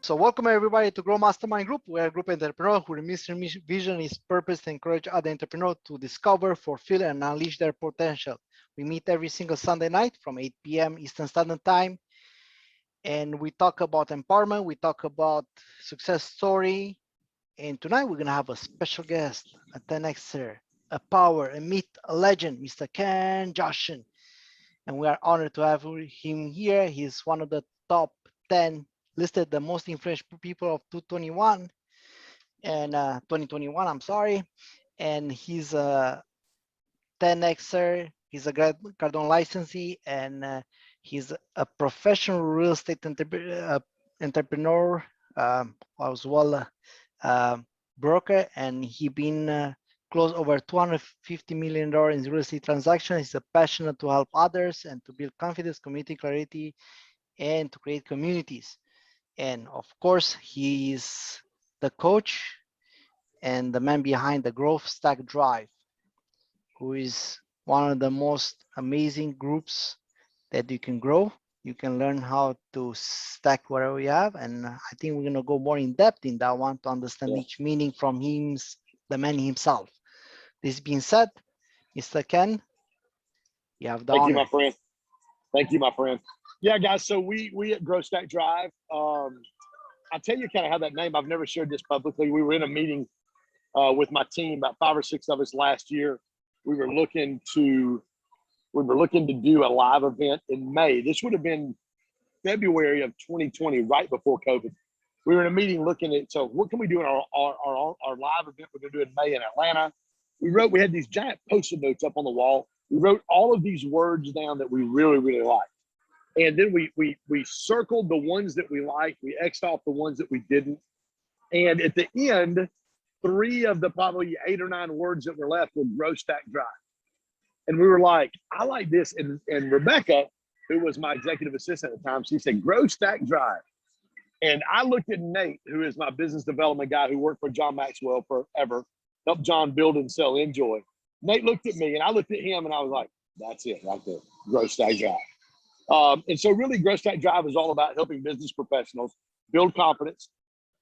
So welcome everybody to Growth Mastermind Group. We're a group entrepreneur whose mission vision is purpose to encourage other entrepreneurs to discover, fulfill, and unleash their potential. We meet every single Sunday night from 8 p.m. Eastern Standard Time, and we talk about empowerment. We talk about success story, and tonight we're gonna have a special guest, a 10xer, a power, a myth, a legend, Mr. Ken Joslin, and we are honored to have him here. He's one of the top 10 listed the most influential people of 2021 and 2021. I'm sorry, and he's a 10xer. He's a Cardone licensee, and he's a professional real estate entrepreneur, as well broker, and he been closed over $250 million in real estate transactions. He's a passionate to help others and to build confidence, community clarity, and to create communities. And of course, he is the coach and the man behind the Growth Stack Drive, who is one of the most amazing groups that you can grow. You can learn how to stack whatever you have. And I think we're going to go more in depth in that one to understand each meaning from him, the man himself. This being said, Mr. Ken, you have the honor. Thank you, my friend. Thank you, my friend. Yeah, guys, so we at Growth Stack Drive, I'll tell you kind of how that name, I've never shared this publicly. We were in a meeting with my team, about 5 or 6 of us last year. We were looking to do a live event in May. This would have been February of 2020, right before COVID. We were in a meeting looking at, so what can we do in our live event we're gonna do in May in Atlanta? We had these giant Post-it notes up on the wall. We wrote all of these words down that we really, really liked. And then we circled the ones that we liked. We X'd off the ones that we didn't. And at the end, 3 of the probably 8 or 9 words that were left were Growth Stack Drive. And we were like, I like this. And Rebecca, who was my executive assistant at the time, she said, Growth Stack Drive. And I looked at Nate, who is my business development guy who worked for John Maxwell forever, helped John build and sell Enjoy. Nate looked at me and I looked at him and I was like, that's it right there, Growth Stack Drive. And so really Growth Stack Drive is all about helping business professionals build confidence,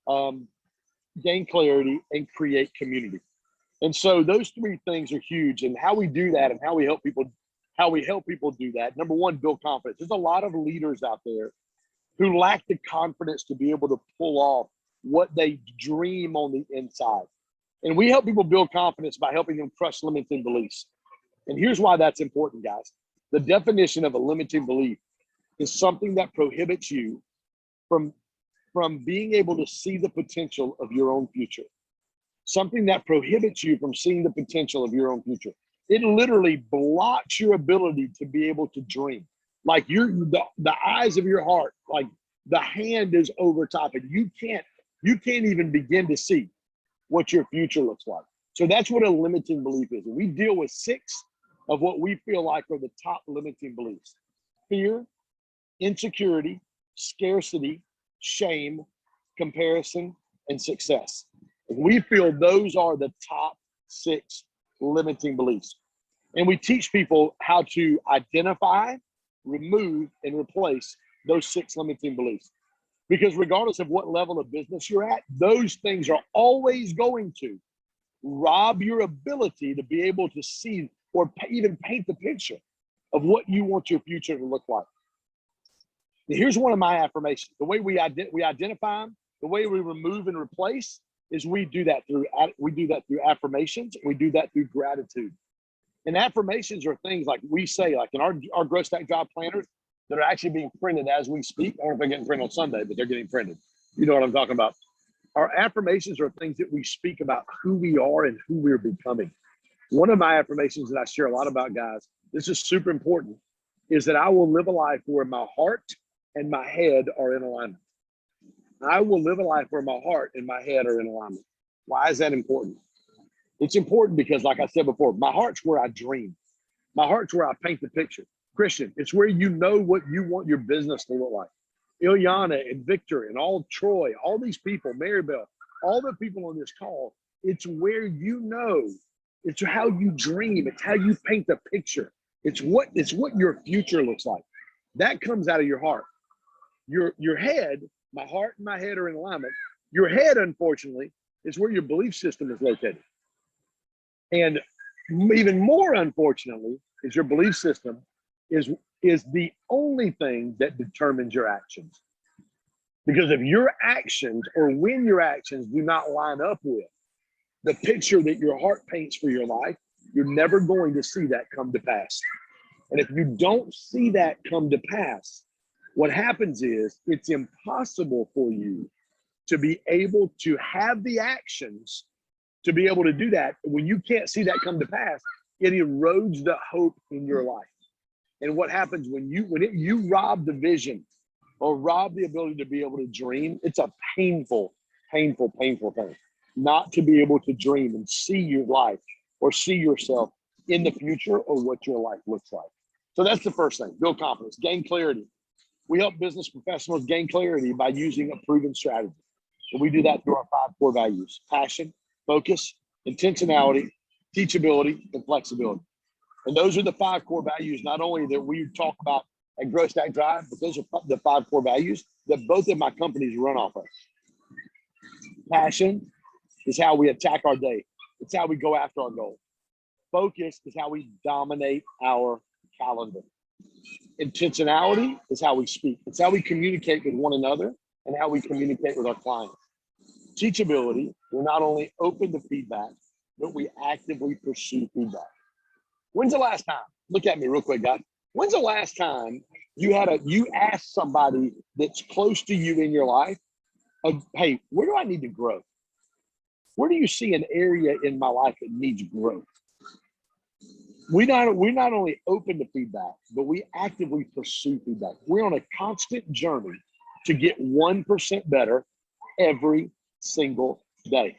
gain clarity, and create community. And so those 3 things are huge, and how we do that and how we help people do that. Number 1, build confidence. There's a lot of leaders out there who lack the confidence to be able to pull off what they dream on the inside. And we help people build confidence by helping them crush limiting beliefs. And here's why that's important, guys. The definition of a limiting belief is something that prohibits you from being able to see the potential of your own future. Something that prohibits you from seeing the potential of your own future. It literally blocks your ability to be able to dream. Like the eyes of your heart, like the hand is over top and you can't even begin to see what your future looks like. So that's what a limiting belief is. And we deal with 6 of what we feel like are the top limiting beliefs: fear, insecurity, scarcity, shame, comparison, and success. And we feel those are the top 6 limiting beliefs. And we teach people how to identify, remove, and replace those 6 limiting beliefs. Because regardless of what level of business you're at, those things are always going to rob your ability to be able to see or even paint the picture of what you want your future to look like. Now, here's one of my affirmations. The way we identify them, the way we remove and replace is we do that through affirmations. We do that through gratitude. And affirmations are things like we say, like in our Growth Stack Drive planners that are actually being printed as we speak. I don't know if they're getting printed on Sunday, but they're getting printed. You know what I'm talking about. Our affirmations are things that we speak about who we are and who we're becoming. One of my affirmations that I share a lot about, guys, this is super important, is that I will live a life where my heart and my head are in alignment. I will live a life where my heart and my head are in alignment. Why is that important? It's important because, like I said before, my heart's where I dream. My heart's where I paint the picture. Christian, it's where you know what you want your business to look like. Ilyana and Victor and all Troy, all these people, Maribel, all the people on this call, it's where you know, it's how you dream, it's how you paint the picture. It's what your future looks like. That comes out of your heart. Your head, my heart and my head are in alignment. Your head, unfortunately, is where your belief system is located. And even more unfortunately, is your belief system is the only thing that determines your actions. Because if your actions, or when your actions do not line up with the picture that your heart paints for your life, you're never going to see that come to pass. And if you don't see that come to pass, what happens is it's impossible for you to be able to have the actions to be able to do that. When you can't see that come to pass, it erodes the hope in your life. And what happens when you rob the vision or rob the ability to be able to dream, it's a painful, painful, painful thing not to be able to dream and see your life or see yourself in the future or what your life looks like. So that's the first thing, build confidence, gain clarity. We help business professionals gain clarity by using a proven strategy. And we do that through our 5 core values: passion, focus, intentionality, teachability, and flexibility. And those are the 5 core values, not only that we talk about at Growth Stack Drive, but those are the 5 core values that both of my companies run off of. Passion is how we attack our day. It's how we go after our goal. Focus is how we dominate our calendar. Intentionality is how we speak. It's how we communicate with one another and how we communicate with our clients. Teachability, we're not only open to feedback, but we actively pursue feedback. When's the last time? Look at me real quick, guys. When's the last time you asked somebody that's close to you in your life, hey, where do I need to grow? Where do you see an area in my life that needs growth? We're not only open to feedback, but we actively pursue feedback. We're on a constant journey to get 1% better every single day.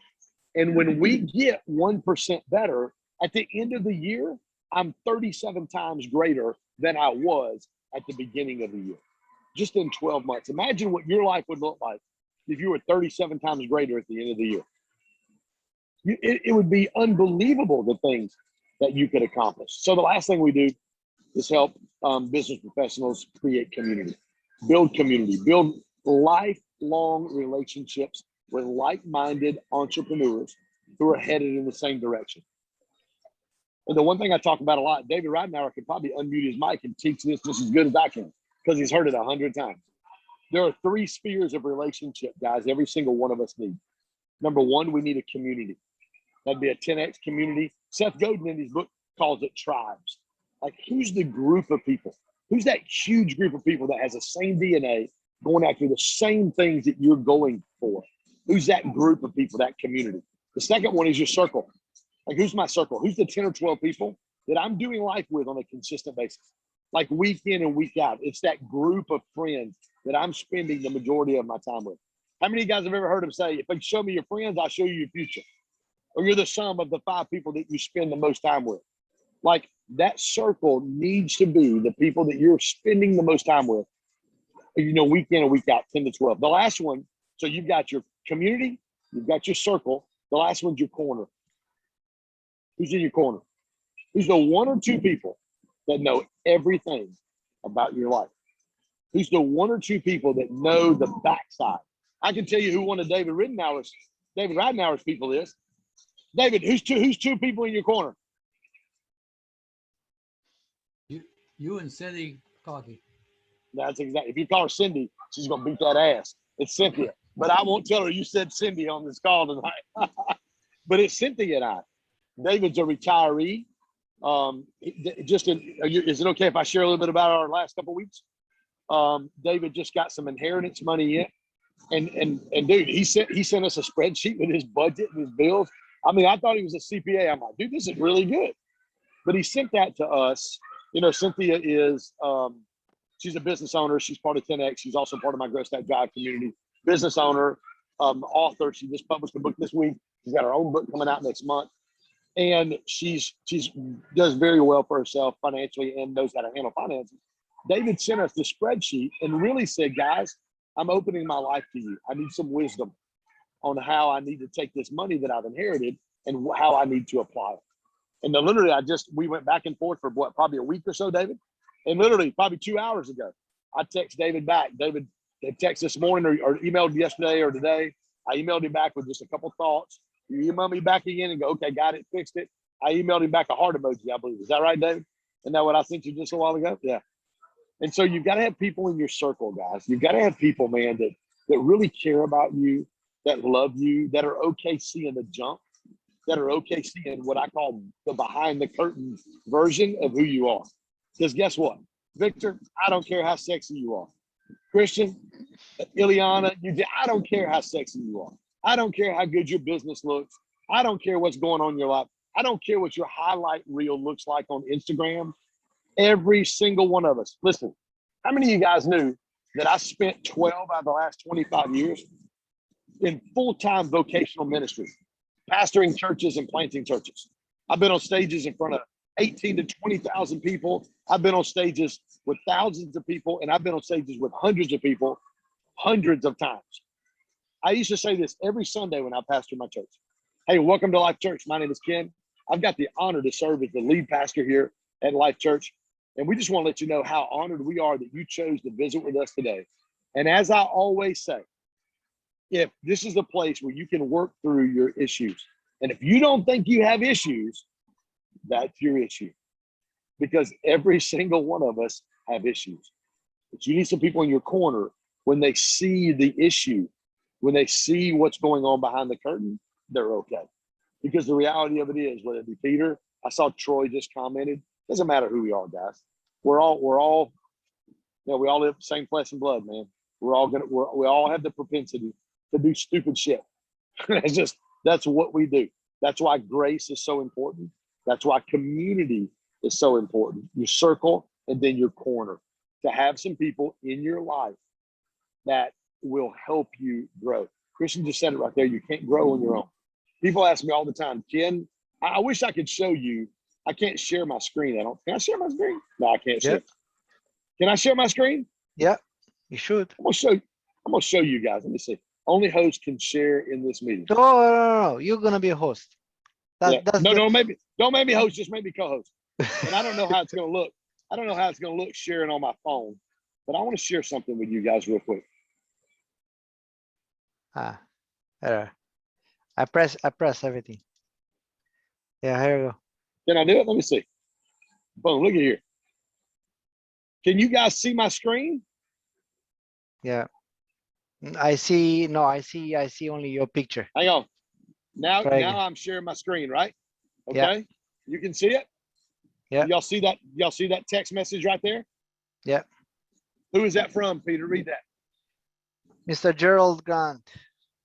And when we get 1% better, at the end of the year, I'm 37 times greater than I was at the beginning of the year, just in 12 months. Imagine what your life would look like if you were 37 times greater at the end of the year. It would be unbelievable, the things that you could accomplish. So the last thing we do is help business professionals create community, build lifelong relationships with like-minded entrepreneurs who are headed in the same direction. And the one thing I talk about a lot, David Ridenauer could probably unmute his mic and teach this just as good as I can, because he's heard it 100 times. There are 3 spheres of relationship, guys, every single one of us needs. Number 1, we need a community. That'd be a 10X community. Seth Godin in his book calls it tribes. Like, who's the group of people? Who's that huge group of people that has the same DNA, going after the same things that you're going for? Who's that group of people, that community? The second one is your circle. Like, who's my circle? Who's the 10 or 12 people that I'm doing life with on a consistent basis? Like, week in and week out. It's that group of friends that I'm spending the majority of my time with. How many of you guys have ever heard him say, if you show me your friends, I'll show you your future? Or you're the sum of the 5 people that you spend the most time with. Like, that circle needs to be the people that you're spending the most time with, week in and week out, 10 to 12. The last one, so you've got your community, you've got your circle. The last one's your corner. Who's in your corner? Who's the 1 or 2 people that know everything about your life? Who's the 1 or 2 people that know the backside? I can tell you who one of David Ridenauer's people is. David, who's two people in your corner? You and Cindy Cocky. That's exactly. If you call her Cindy, she's gonna beat that ass. It's Cynthia, but I won't tell her you said Cindy on this call tonight. But it's Cynthia and I. David's a retiree. Is it okay if I share a little bit about our last couple of weeks? David just got some inheritance money in, and dude, he sent us a spreadsheet with his budget and his bills. I mean, I thought he was a CPA. I'm like, dude, this is really good. But he sent that to us. Cynthia is, she's a business owner. She's part of 10X. She's also part of my Growth Stack Drive community. Business owner, author. She just published a book this week. She's got her own book coming out next month. And she's does very well for herself financially and knows how to handle finances. David sent us the spreadsheet and really said, guys, I'm opening my life to you. I need some wisdom on how I need to take this money that I've inherited and how I need to apply it. And then literally, we went back and forth for probably a week or so, David. And literally, probably 2 hours ago, I text David back. David, text this morning or emailed yesterday or today. I emailed him back with just a couple thoughts. You email me back again and go, okay, got it, fixed it. I emailed him back a heart emoji, I believe. Is that right, Dave? Isn't that what I sent you just a while ago? Yeah. And so you've got to have people in your circle, guys. You've got to have people, man, that really care about you, that love you, that are okay seeing the junk, that are okay seeing what I call the behind the curtain version of who you are. Because guess what? Victor, I don't care how sexy you are. Christian, Ileana, I don't care how sexy you are. I don't care how good your business looks. I don't care what's going on in your life. I don't care what your highlight reel looks like on Instagram. Every single one of us. Listen, how many of you guys knew that I spent 12 out of the last 25 years in full-time vocational ministry, pastoring churches and planting churches? I've been on stages in front of 18 to 20,000 people. I've been on stages with thousands of people, and I've been on stages with hundreds of people, hundreds of times. I used to say this every Sunday when I pastored my church. Hey, welcome to Life Church. My name is Ken. I've got the honor to serve as the lead pastor here at Life Church. And we just want to let you know how honored we are that you chose to visit with us today. And as I always say, if this is a place where you can work through your issues, and if you don't think you have issues, that's your issue. Because every single one of us have issues. But you need some people in your corner when they see the issue, when they see what's going on behind the curtain, they're okay. Because the reality of it is, whether it be Peter, I saw Troy just commented, doesn't matter who we are, guys. We all live the same flesh and blood, man. We all have the propensity to do stupid shit. That's what we do. That's why grace is so important. That's why community is so important. Your circle and then your corner. To have some people in your life that will help you grow. Christian just said it right there. You can't grow on your own. People ask me all the time, Ken, I wish I could show you. I can't share my screen. Can I share my screen? No, I can't share. Can I share my screen? Yeah, you should. I'm gonna show you guys. Let me see. Only host can share in this meeting. No. You're gonna be a host. Don't make me host, just make me co-host. And I don't know how it's gonna look. I don't know how it's gonna look sharing on my phone, but I want to share something with you guys real quick. I press everything. Yeah, here we go. Can I do it? Let me see. Boom, look at here. Can you guys see my screen? Yeah. I see only your picture. Hang on. Now I'm sharing my screen, right? Okay. Yeah. You can see it? Yeah. Y'all see that? Y'all see that text message right there? Yeah. Who is that from, Peter? Read that. Mr. Gerald Grant.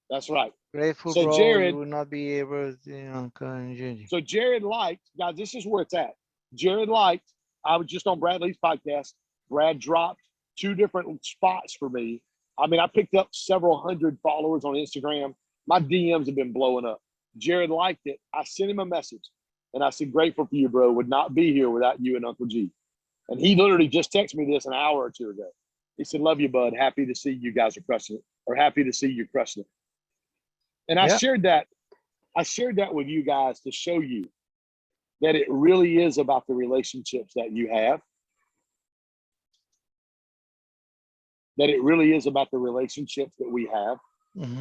That's right. Grateful, so bro, Jared you will not be able to, So Jared liked, guys, this is where it's at. Jared liked, I was just on Bradley's podcast. Brad dropped 2 different spots for me. I mean, I picked up several hundred followers on Instagram. My DMs have been blowing up. Jared liked it. I sent him a message and I said, grateful for you, bro. Would not be here without you and Uncle G. And he literally just texted me this an hour or 2 ago. He said, love you, bud. Happy to see you guys are crushing it, or happy to see you crushing it. And I shared that with you guys to show you that it really is about the relationships that you have. That it really is about the relationships that we have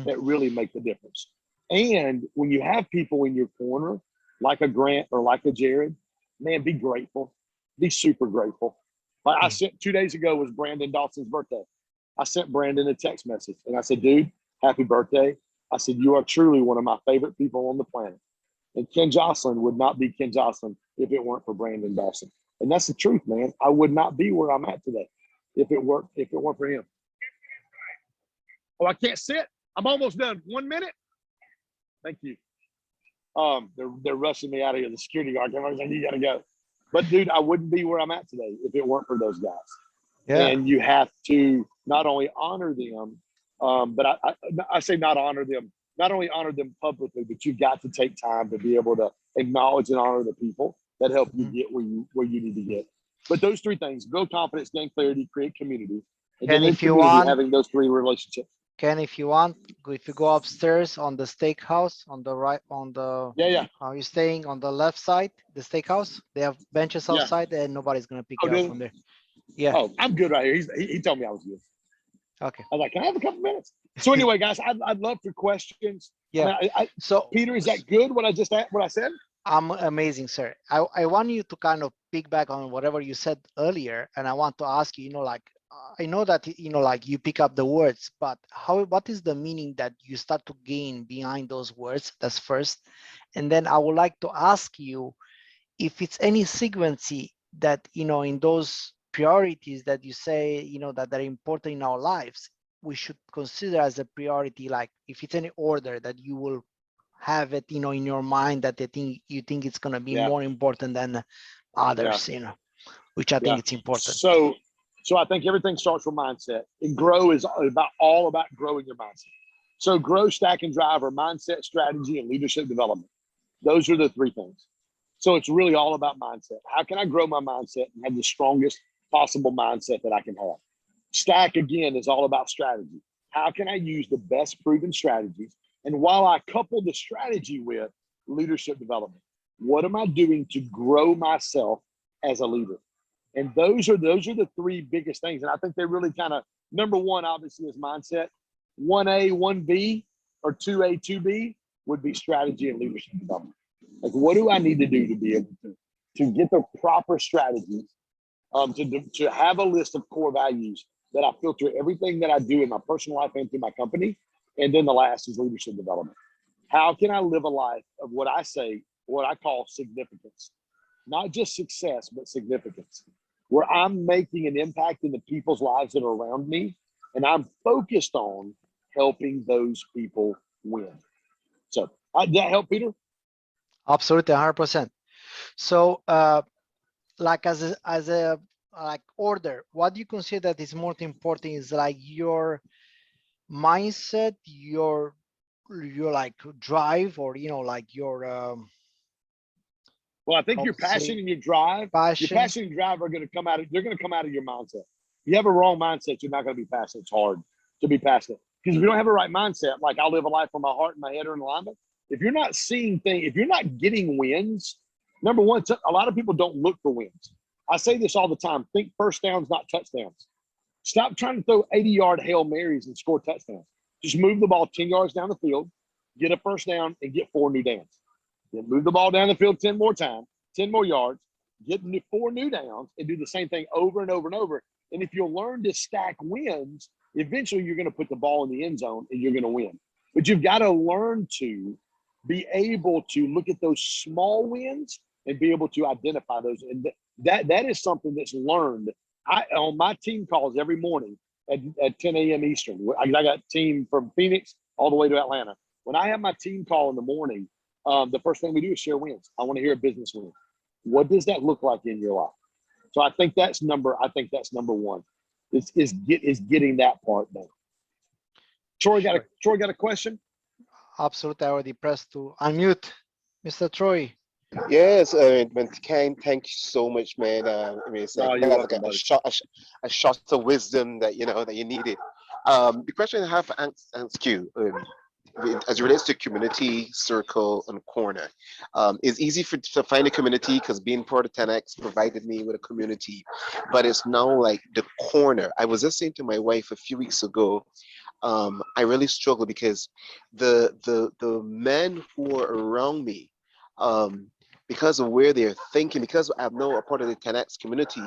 that really make the difference. And when you have people in your corner, like a Grant or like a Jared, man, be grateful. Be super grateful. Like I sent 2 days ago was Brandon Dawson's birthday. I sent Brandon a text message and I said, dude, happy birthday. I said, you are truly one of my favorite people on the planet. And Ken Joslin would not be Ken Joslin if it weren't for Brandon Dawson. And that's the truth, man. I would not be where I'm at today if it weren't for him. Oh, I can't sit. I'm almost done. 1 minute. Thank you. They're rushing me out of here. The security guard came over and said, you gotta go. But dude, I wouldn't be where I'm at today if it weren't for those guys. Yeah. And you have to not only honor them, but I say not only honor them publicly, but you've got to take time to be able to acknowledge and honor the people that help you get where you need to get. But those 3 things: build confidence, gain clarity, create community. And if you want, having those 3 relationships. Ken, if you want, if you go upstairs on the steakhouse on the right, on the are you staying on the left side, the steakhouse? They have benches outside and nobody's gonna pick you up from there. Yeah. Oh, I'm good right here. He told me I was good. Okay. I was like, can I have a couple minutes? So anyway, guys, I'd love for questions. Yeah. So Peter, is that good? What I said? Amazing, sir. I want you to kind of piggyback on whatever you said earlier, and I want to ask you, like, I know that, like you pick up the words, but what is the meaning that you start to gain behind those words? That's first. And then I would like to ask you if it's any sequence that, in those priorities that you say, that are important in our lives, we should consider as a priority, like if it's any order that you will have it, in your mind that you think it's going to be more important than others, which I think it's important. So I think everything starts with mindset, and grow is all about growing your mindset. So grow, stack, and drive are mindset, strategy, and leadership development. Those are the three things. So it's really all about mindset. How can I grow my mindset and have the strongest possible mindset that I can have? Stack, again, is all about strategy. How can I use the best proven strategies? And while I couple the strategy with leadership development, what am I doing to grow myself as a leader? And those are the three biggest things. And I think they really kind of, number one, obviously, is mindset. 1A, 1B, or 2A, 2B would be strategy and leadership development. Like, what do I need to do to be able to get the proper strategies, to have a list of core values that I filter everything that I do in my personal life and through my company. And then the last is leadership development. How can I live a life of what I call significance? Not just success, but significance, where I'm making an impact in the people's lives that are around me, and I'm focused on helping those people win. So did that help, Peter? Absolutely, 100%. So like as a like order, what do you consider that is more important is like your mindset, your like drive, or like your well, I think your passion and your drive, are going to come out of, they're going to come out of your mindset. If you have a wrong mindset, you're not going to be passionate. It's hard to be passionate, because if you don't have a right mindset, like I'll live a life where my heart and my head are in alignment. If you're not seeing things, if you're not getting wins, number one, a lot of people don't look for wins. I say this all the time: think first downs, not touchdowns. Stop trying to throw 80-yard Hail Marys and score touchdowns. Just move the ball 10 yards down the field, get a first down, and get 4 new downs. Then move the ball down the field 10 more times, 10 more yards, get 4 new downs, and do the same thing over and over and over. And if you'll learn to stack wins, eventually you're going to put the ball in the end zone and you're going to win. But you've got to learn to be able to look at those small wins and be able to identify those. And that is something that's learned. On my team calls every morning at 10 a.m. Eastern. I got a team from Phoenix all the way to Atlanta. When I have my team call in the morning, the first thing we do is share wins. I want to hear a business win. What does that look like in your life? So I think that's number one. Is getting that part done. Troy got a question? Absolutely. I already pressed to unmute. Mr. Troy. Yes, Ken, thank you so much, man. I mean, it's like, you're that's welcome, like a shot of wisdom that that you needed. The question I have to ask you, as it relates to community, circle, and corner, it's easy to find a community because being part of 10X provided me with a community, but it's now like the corner. I was just saying to my wife a few weeks ago, I really struggle because the men who are around me, because of where they're thinking, because I'm now a part of the 10X community,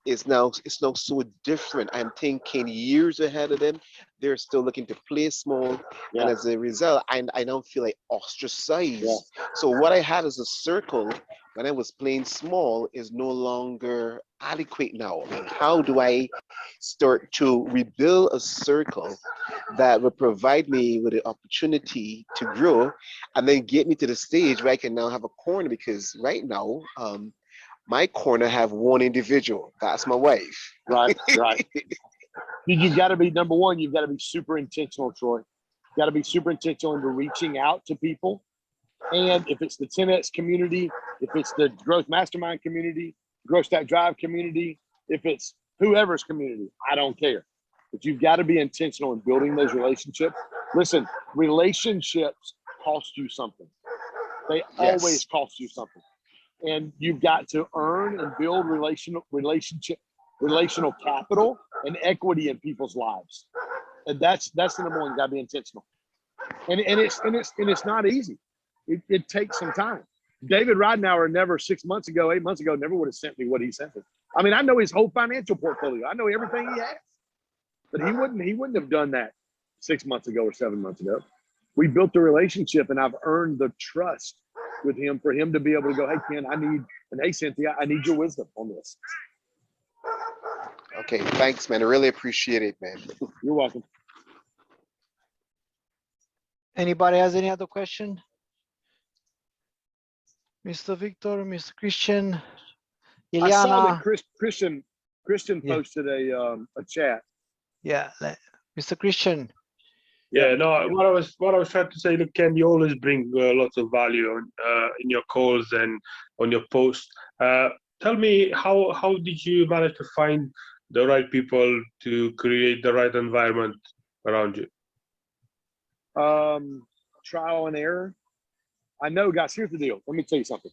it's now so different. I'm thinking years ahead of them. They're still looking to play small, and as a result, I now feel like ostracized. So what I had as a circle when I was playing small is no longer adequate now. I mean, how do I start to rebuild a circle that will provide me with the opportunity to grow, and then get me to the stage where I can now have a corner? Because right now, my corner have one individual. That's my wife. Right. You've got to be, number one, you've got to be super intentional, Troy. You've got to be super intentional into reaching out to people. And if it's the 10X community, if it's the Growth Mastermind community, Growth Stack Drive community, if it's whoever's community, I don't care. But you've got to be intentional in building those relationships. Listen, relationships cost you something. They always cost you something. And you've got to earn and build relational capital and equity in people's lives. And that's the number one. You gotta be intentional. And it's not easy. It takes some time. David Ridenour never 6 months ago, 8 months ago, never would have sent me what he sent me. I mean, I know his whole financial portfolio. I know everything he has. But he wouldn't have done that 6 months ago or 7 months ago. We built a relationship, and I've earned the trust with him for him to be able to go, hey, Ken, and hey, Cynthia, I need your wisdom on this. Okay, thanks, man. I really appreciate it, man. You're welcome. Anybody has any other question? Mr. Victor, Mr. Christian, I saw that Ileana. Christian Yeah. posted a chat. Yeah, Mr. Christian. Yeah, no. What I was trying to say, look, Ken, you always bring lots of value on, in your calls and on your posts. Tell me, how did you manage to find the right people to create the right environment around you? Trial and error. I know, guys. Here's the deal. Let me tell you something.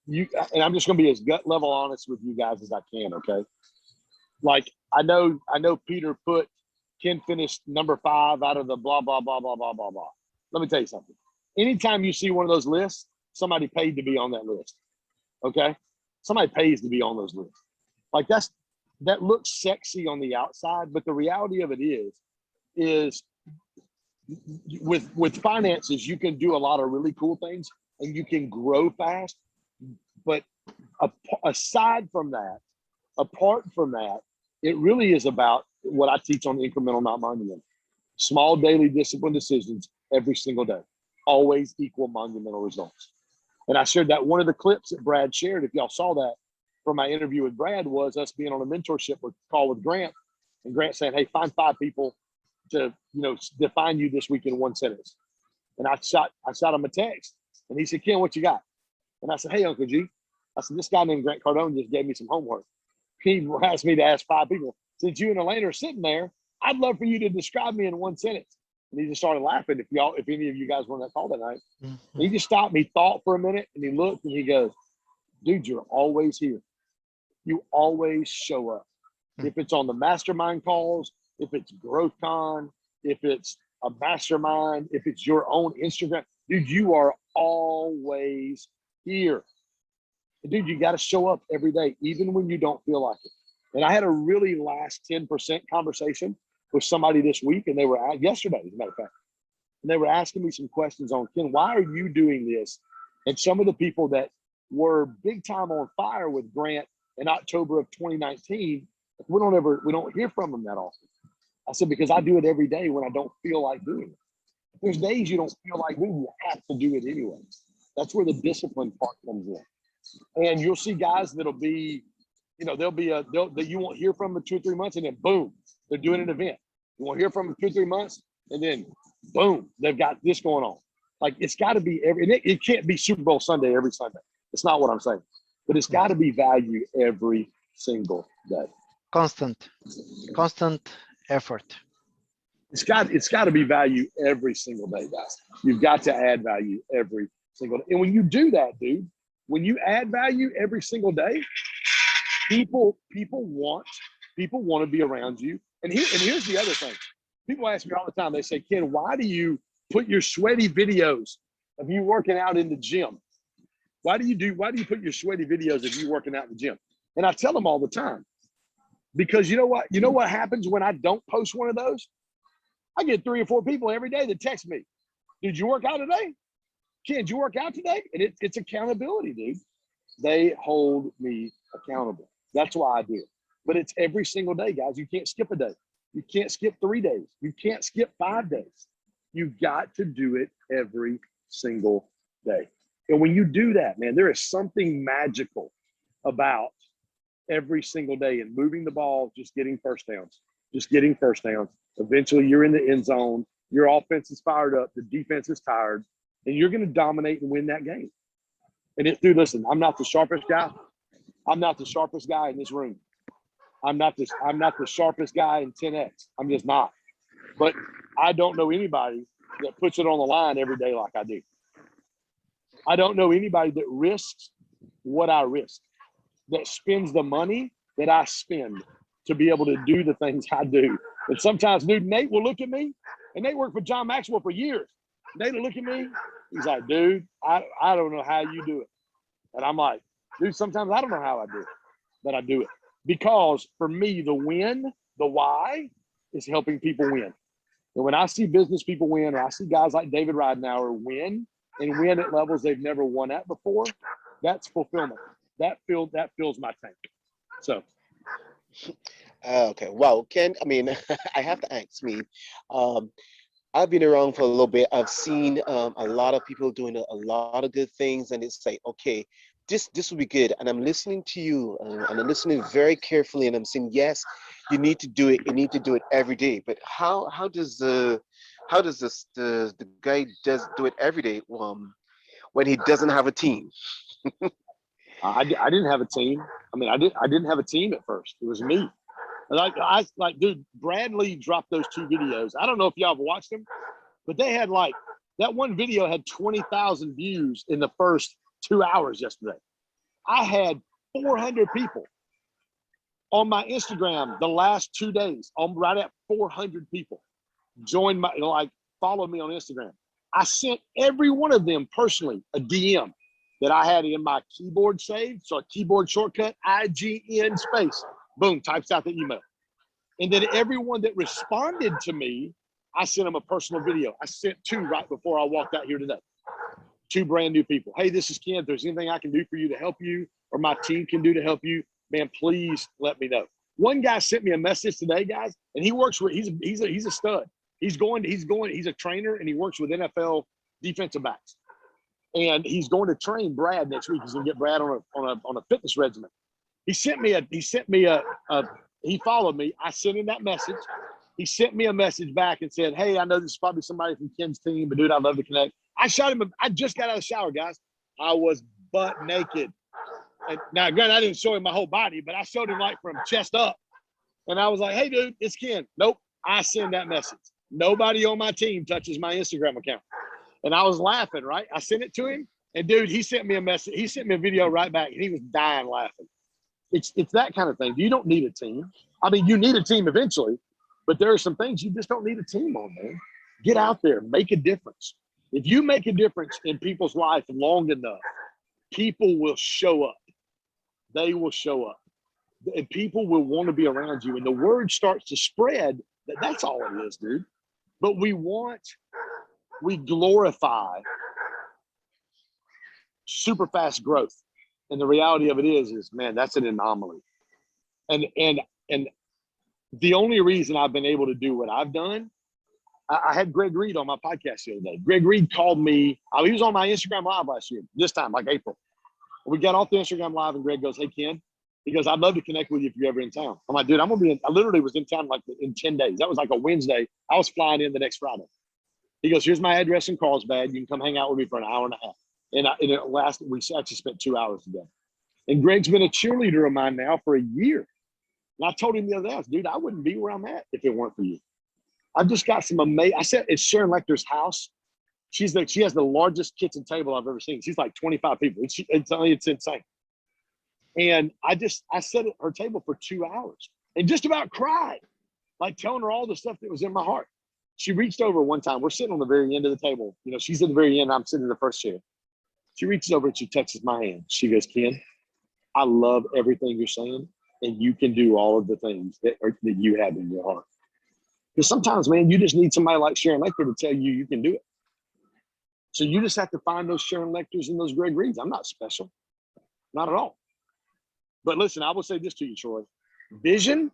And I'm just going to be as gut level honest with you guys as I can. Okay. Like I know Peter put Ken finished number 5 out of the blah blah blah blah blah blah blah. Let me tell you something. Anytime you see one of those lists, somebody paid to be on that list. Okay. Somebody pays to be on those lists. Like that looks sexy on the outside, but the reality of it is with finances, you can do a lot of really cool things and you can grow fast. But aside from that, apart from that, it really is about what I teach on incremental, not monumental. Small daily discipline decisions every single day, always equal monumental results. And I shared that one of the clips that Brad shared, if y'all saw that from my interview with Brad, was us being on a mentorship call with Grant, and Grant saying, hey, find 5 people to, define you this week in 1 sentence. And I shot him a text, and he said, Ken, what you got? And I said, hey, Uncle G. I said, this guy named Grant Cardone just gave me some homework. He asked me to ask 5 people. Since you and Elaine are sitting there, I'd love for you to describe me in 1 sentence. And he just started laughing. If any of you guys were on that call that night, and he just stopped me, thought for a minute, and he looked and he goes, dude, you're always here. You always show up. If it's on the mastermind calls, if it's GrowthCon, if it's a mastermind, if it's your own Instagram, dude, you are always here. Dude, you got to show up every day, even when you don't feel like it. And I had a really last 10% conversation with somebody this week, and they were yesterday, as a matter of fact, and they were asking me some questions on, Ken, why are you doing this? And some of the people that were big time on fire with Grant in October of 2019, we don't hear from them that often. I said, because I do it every day when I don't feel like doing it. There's days you don't feel like doing it, you have to do it anyway. That's where the discipline part comes in. And you'll see guys that'll be, that you won't hear from them in 2 or 3 months, and then boom, they're doing an event. You won't hear from them in 2 or 3 months, and then boom, they've got this going on. Like it's got to be it can't be Super Bowl Sunday every Sunday. It's not what I'm saying, but it's got to be value every single day. Constant effort. It's got to be value every single day, guys. You've got to add value every single day. And when you do that, dude, when you add value every single day, people want to be around you. And here's the other thing. People ask me all the time, they say, Ken, why do you put your sweaty videos of you working out in the gym? Why do you put your sweaty videos of you working out in the gym? And I tell them all the time, because you know what happens when I don't post one of those? I get 3 or 4 people every day that text me, did you work out today? Ken, did you work out today? And it's accountability, dude. They hold me accountable. That's why I do it. But it's every single day, guys. You can't skip a day. You can't skip 3 days. You can't skip 5 days. You've got to do it every single day. And when you do that, man, there is something magical about every single day and moving the ball, just getting first downs. Eventually you're in the end zone. Your offense is fired up. The defense is tired. And you're going to dominate and win that game. And dude, listen, I'm not the sharpest guy. I'm not the sharpest guy in this room. I'm not the sharpest guy in 10X. I'm just not. But I don't know anybody that puts it on the line every day like I do. I don't know anybody that risks what I risk, that spends the money that I spend to be able to do the things I do And sometimes, dude, Nate will look at me, and Nate worked for John Maxwell for years. Nate will look at me. He's like, dude, I don't know how you do it. And I'm like, dude, sometimes I don't know how I do it, but I do it. Because for me, the win, the why, is helping people win. And when I see business people win, or I see guys like David Ridenauer win and win at levels they've never won at before, that's fulfillment. That fills my tank. So. Okay, well, Ken, I mean, I have to ask me. I've been around for a little bit. I've seen a lot of people doing a lot of good things, and it's like, okay, this will be good. And I'm listening to you, and I'm listening very carefully, and I'm saying, yes, you need to do it. You need to do it every day. But how does the guy do it every day when he doesn't have a team? I didn't have a team. I mean, I didn't have a team at first. It was me. Like, dude, Bradley dropped those 2 videos. I don't know if y'all have watched them, but they had that one video had 20,000 views in the first 2 hours yesterday. I had 400 people on my Instagram the last 2 days. I'm right at 400 people join follow me on Instagram. I sent every one of them personally a DM that I had in my keyboard saved. So a keyboard shortcut, IGN space. Boom, types out the email. And then everyone that responded to me, I sent them a personal video. I sent 2 right before I walked out here today. 2 brand new people. Hey, this is Ken. If there's anything I can do for you to help you, or my team can do to help you, man, please let me know. One guy sent me a message today, guys, and he works with, he's a stud. He's a trainer, and he works with NFL defensive backs. And he's going to train Brad next week. He's gonna get Brad on a fitness regimen. He followed me. I sent him that message. He sent me a message back and said, hey, I know this is probably somebody from Ken's team, but dude, I'd love to connect. I shot him. I just got out of the shower, guys. I was butt naked. And now, granted, I didn't show him my whole body, but I showed him from chest up. And I was like, hey, dude, it's Ken. Nope. I send that message. Nobody on my team touches my Instagram account. And I was laughing, right? I sent it to him. And dude, he sent me a message. He sent me a video right back, and he was dying laughing. It's that kind of thing. You don't need a team. I mean, you need a team eventually, but there are some things you just don't need a team on, man. Get out there, make a difference. If you make a difference in people's life long enough, people will show up. They will show up. And people will want to be around you. And the word starts to spread. That's all it is, dude. But we glorify super fast growth. And the reality of it is, man, that's an anomaly. And the only reason I've been able to do what I've done, I had Greg Reed on my podcast the other day. Greg Reed called me. He was on my Instagram Live last year, this time, like April. We got off the Instagram Live, and Greg goes, hey, Ken. He goes, I'd love to connect with you if you're ever in town. I'm like, dude, I literally was in town in 10 days. That was like a Wednesday. I was flying in the next Friday. He goes, here's my address in Carlsbad. You can come hang out with me for an hour and a half. And we actually spent 2 hours together. And Greg's been a cheerleader of mine now for a year. And I told him the other day, dude, I wouldn't be where I'm at if it weren't for you. I've just got some amazing, I said, it's Sharon Lecter's house. She has the largest kitchen table I've ever seen. She's like 25 people. It's insane. And I sat at her table for 2 hours and just about cried, like telling her all the stuff that was in my heart. She reached over one time. We're sitting on the very end of the table. You know, she's at the very end. I'm sitting in the first chair. She reaches over and she touches my hand. She goes, Ken, I love everything you're saying, and you can do all of the things that you have in your heart. Because sometimes, man, you just need somebody like Sharon Lecter to tell you can do it. So you just have to find those Sharon Lecters and those Greg Reeds. I'm not special, not at all. But listen, I will say this to you, Troy. Vision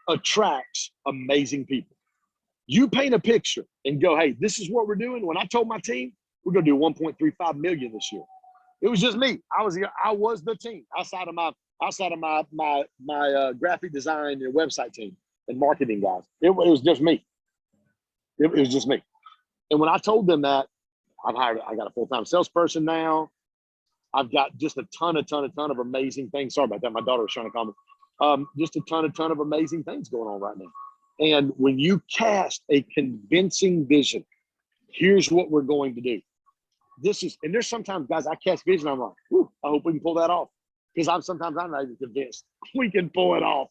attracts amazing people. You paint a picture and go, hey, this is what we're doing. When I told my team, we're going to do 1.35 million this year. It was just me. I was the team outside of my graphic design and website team and marketing guys. It was just me. It was just me. And when I told them that, I got a full-time salesperson now. I've got just a ton of amazing things. Sorry about that. My daughter was trying to call me. Just a ton of amazing things going on right now. And when you cast a convincing vision, here's what we're going to do. And there's sometimes, guys, I cast vision. I'm like, I hope we can pull that off. Because I'm not even convinced we can pull it off.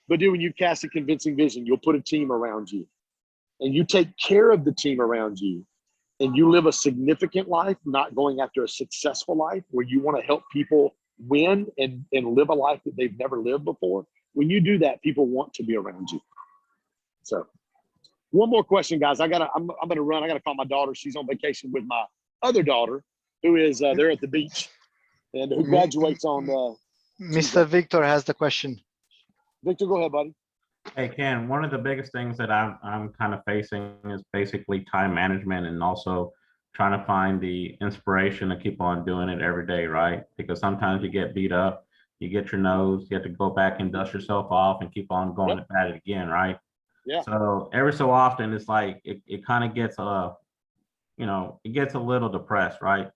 But dude, when you cast a convincing vision, you'll put a team around you, and you take care of the team around you, and you live a significant life, not going after a successful life where you want to help people win and live a life that they've never lived before. When you do that, people want to be around you. So one more question, guys. I'm gonna run. I gotta call my daughter. She's on vacation with my other daughter, who is they're at the beach, and who graduates on. Mr. Victor has the question. Victor, go ahead, buddy. Hey Ken, one of the biggest things that I'm kind of facing is basically time management, and also trying to find the inspiration to keep on doing it every day, right? Because sometimes you get beat up, you get your nose, you have to go back and dust yourself off and keep on going at it again, right? Yeah. So every so often it's like it kind of gets it gets a little depressed, right?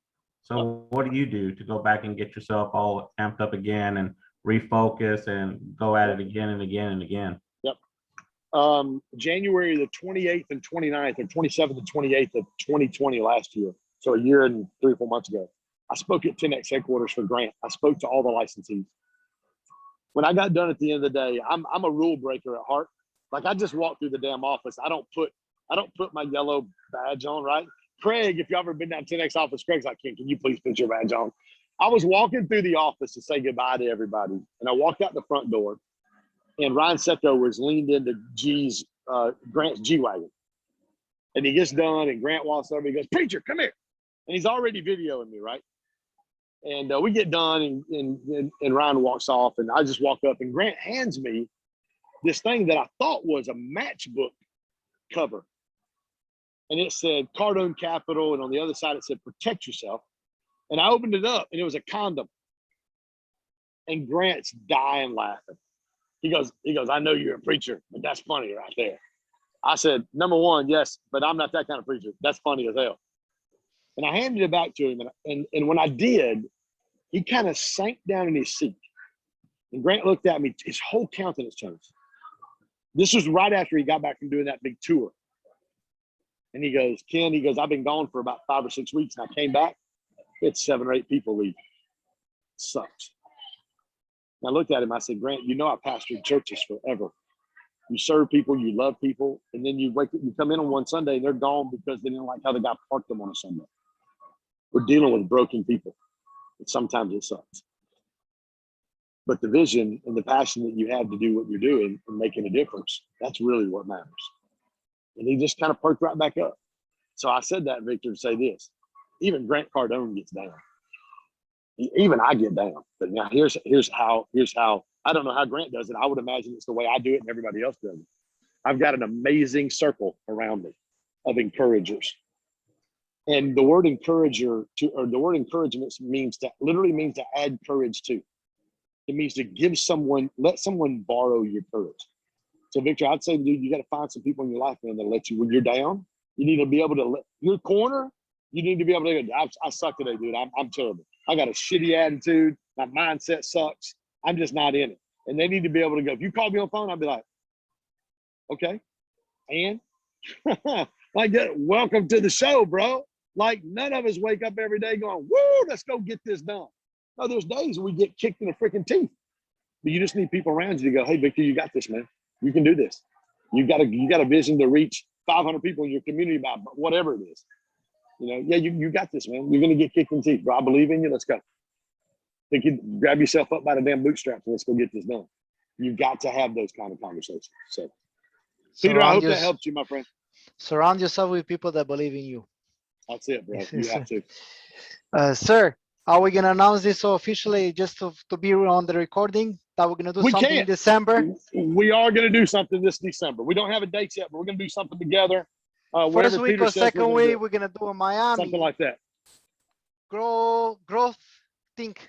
So what do you do to go back and get yourself all amped up again and refocus and go at it again and again and again? January the 28th and 29th, or 27th and 28th of 2020 last year, so a year and 3 or 4 months ago, I spoke at 10X headquarters for Grant. I spoke to all the licensees. When I got done at the end of the day, I'm a rule breaker at heart. Like, I just walk through the damn office. I don't put my yellow badge on, right? Craig, if you ever been down 10X office, Craig's like, can you please put your badge on? I was walking through the office to say goodbye to everybody, and I walked out the front door, and Ryan Secco was leaned into Grant's G-Wagon. And he gets done, and Grant walks over, he goes, "Preacher, come here." And he's already videoing me, right? And we get done, and Ryan walks off, and I just walk up, and Grant hands me this thing that I thought was a matchbook cover. And it said Cardone Capital, and on the other side it said protect yourself. And I opened it up, and it was a condom. And Grant's dying laughing. He goes, I know you're a preacher, but that's funny right there. I said, number one, yes, but I'm not that kind of preacher. That's funny as hell. And I handed it back to him. And when I did, he kind of sank down in his seat. And Grant looked at me, his whole countenance changed. This was right after he got back from doing that big tour. And he goes, Ken, I've been gone for about 5 or 6 weeks, and I came back, it's 7 or 8 people leaving. Sucks. And I looked at him, I said, Grant, you know I pastored churches forever. You serve people, you love people, and then you come in on one Sunday and they're gone because they didn't like how the guy parked them on a Sunday. We're dealing with broken people, and sometimes it sucks. But the vision and the passion that you have to do what you're doing and making a difference, that's really what matters. And he just kind of perked right back up. So I said that, Victor, to say this. Even Grant Cardone gets down. Even I get down. But now here's how I don't know how Grant does it. I would imagine it's the way I do it and everybody else does it. I've got an amazing circle around me of encouragers. And the word encourager the word encouragement literally means to add courage to. It means to let someone borrow your courage. So Victor, I'd say, dude, you got to find some people in your life, man, that'll let you, when you're down, you need to be able to your corner. You need to be able to go, I suck today, dude. I'm terrible. I got a shitty attitude. My mindset sucks. I'm just not in it. And they need to be able to go, if you call me on the phone, I'll be like, okay. And like that, welcome to the show, bro. Like, none of us wake up every day going, woo, let's go get this done. No, there's days we get kicked in the freaking teeth. But you just need people around you to go, hey, Victor, you got this, man. You can do this. You got a vision to reach 500 people in your community about whatever it is. Yeah, you got this, man. You're going to get kicked in the teeth, bro. I believe in you. Let's go. Think you grab yourself up by the damn bootstraps and let's go get this done. You've got to have those kind of conversations. So, Peter, I hope that helps you, my friend. Surround yourself with people that believe in you. That's it, bro. You have to. Sir, are we going to announce this officially just to be on the recording that we're going to do something in December? We are going to do something this December. We don't have a date yet, but we're going to do something together. First week or second week, we're going to do in Miami. Something like that. Growth think.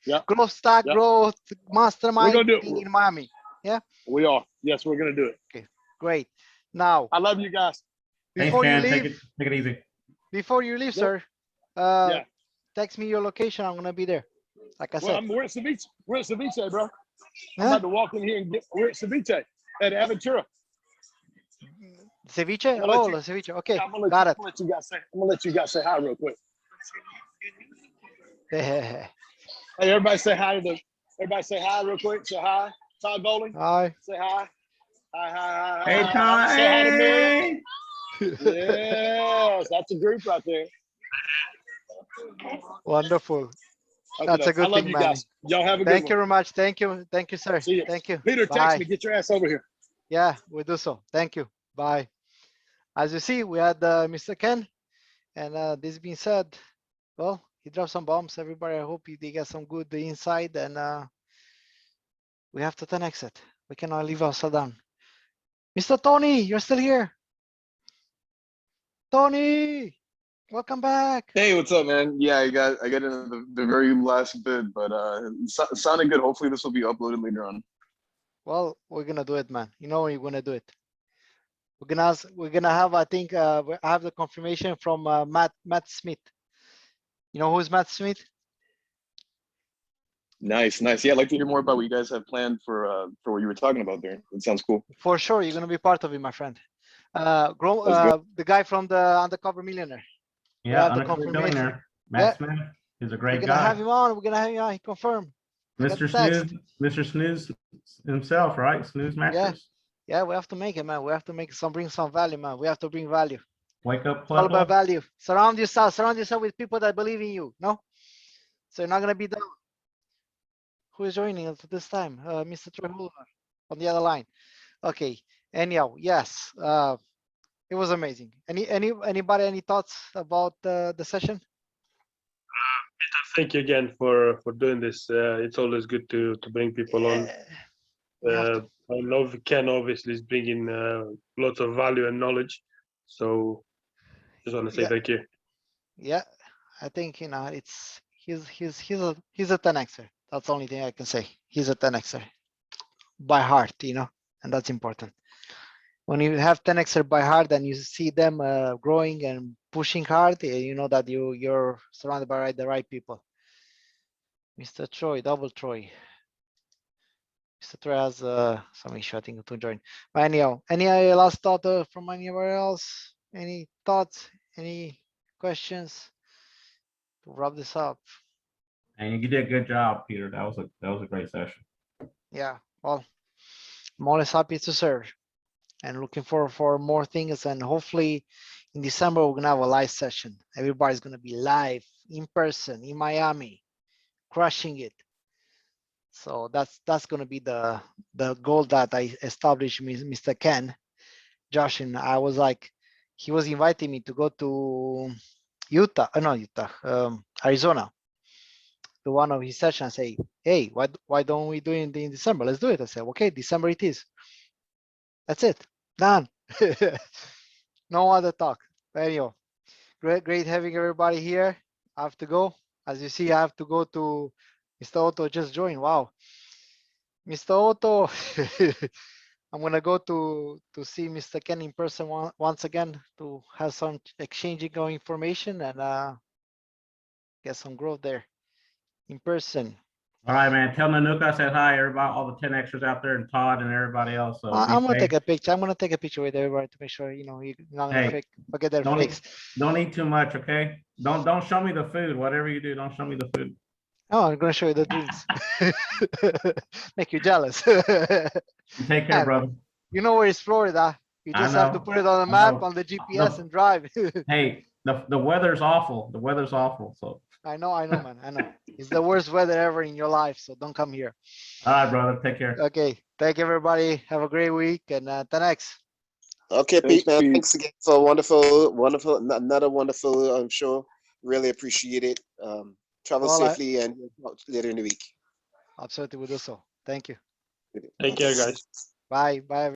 Yep. Growth Stack, Yep. Growth Mastermind in Miami. Yeah? We are. Yes, we're going to do it. Okay, great. Now, I love you guys. Before Thanks, you man. leave, Take it easy. Before you leave, sir, text me your location. I'm going to be there. Like I said. We're at Ceviche. We're at Ceviche, bro. I'm about to walk in here and we're at Ceviche at Aventura. Ceviche? Oh, ceviche. Okay, got it. I'm gonna let you guys say hi real quick. Hey, everybody say hi real quick. Say hi. Todd Bowling. Hi. Say hi. Hi, hi, hi, Hey, hi, Todd. hi. Say hi to Miriam. Hey. Yes, that's a group right there. Wonderful. Okay, That's a I good love thing, you man. guys. Y'all have a good Thank you one. very much. Thank you. Thank you, sir. See you. Thank you. Peter, text Bye. me. Get your ass over here. Yeah, we'll do so. Thank you. Bye. As you see, we had Mr. Ken. And this being said, well, he dropped some bombs. Everybody, I hope they get some good insight. And we have to 10x it. We cannot leave ourselves down. Mr. Tony, you're still here. Tony, welcome back. Hey, what's up, man? Yeah, I got in the very last bit, but it sounded good. Hopefully, this will be uploaded later on. Well, we're gonna do it, man. You know you're gonna do it. We're gonna have, I think, I have the confirmation from Matt Smith. You know who's Matt Smith? Nice, nice. Yeah, I'd like to hear more about what you guys have planned for what you were talking about there. It sounds cool. For sure, you're gonna be part of it, my friend. Let's go. The guy from the Undercover Millionaire. We Yeah, have the undercover confirmation. billionaire. Yeah. Matt Smith. He's a We're great gonna have guy. him on. We're gonna have him on. He confirmed. I got the Mr. text. Snooze, Mr. Snooze himself, right? Snooze mattress. Yeah, we have to make it, man. We have to bring some value, man. We have to bring value. Wake up, It's all about Pueblo. value. Surround yourself with people that believe in you, no? So you're not gonna be down. Who is joining us at this time? Mr. Troy Hulmer on the other line. Okay. Anyhow, yes. It was amazing. Anybody any thoughts about the session? Thank you again for doing this. It's always good to bring people on. We have to. I know Ken obviously is bringing lots of value and knowledge. So just want to say thank you. Yeah, I think it's he's a 10xer. That's the only thing I can say. He's a 10xer by heart, and that's important. When you have 10xer by heart and you see them growing and pushing hard, you know that you're surrounded by the right people. Mr. Troy, double Troy. Mr. Troy has some issue, I think, to join. But anyhow, any last thought from anywhere else? Any thoughts? Any questions to wrap this up? And you did a good job, Peter. That was a great session. Yeah, well, I'm always happy to serve and looking for more things. And hopefully in December, we're gonna have a live session. Everybody's gonna be live in person in Miami, crushing it. So that's gonna be the goal that I established with Mr. Ken, Josh, and I was like, he was inviting me to go to Arizona, to one of his sessions. Say, hey, why don't we do it in December? Let's do it. I said, okay, December it is. That's it, done. No other talk. But anyhow, great having everybody here. I have to go. As you see, I have to go to Mr. Otto just joined. Wow. Mr. Otto, I'm gonna go to see Mr. Ken in person once again to have some exchanging of information and get some growth there in person. All right, man. Tell Nanuka I said hi, everybody, all the 10 extras out there, and Todd and everybody else. So I'm gonna be take safe. a picture. I'm gonna take a picture with everybody to make sure you're not gonna Hey, forget their Don't face. don't eat too much, okay? Don't show me the food. Whatever you do, don't show me the food. Oh, I'm gonna show you the drinks. Make you jealous. You take care, Yeah, brother. you know where is Florida. You I just have to know. put it on the I map, know. on the GPS, and drive. Hey, the weather's awful. The weather's awful. So I know, man. I know. It's the worst weather ever in your life, so don't come here. all right, brother. Take care. Okay. Thank you, everybody. Have a great week, and thanks. Okay, Thanks, Pete, man. Pete. Thanks again for another wonderful show. Really appreciate it. Travel Well, safely and talk later in the week. absolutely will do so. Thank you. Take care, guys. Bye. Bye.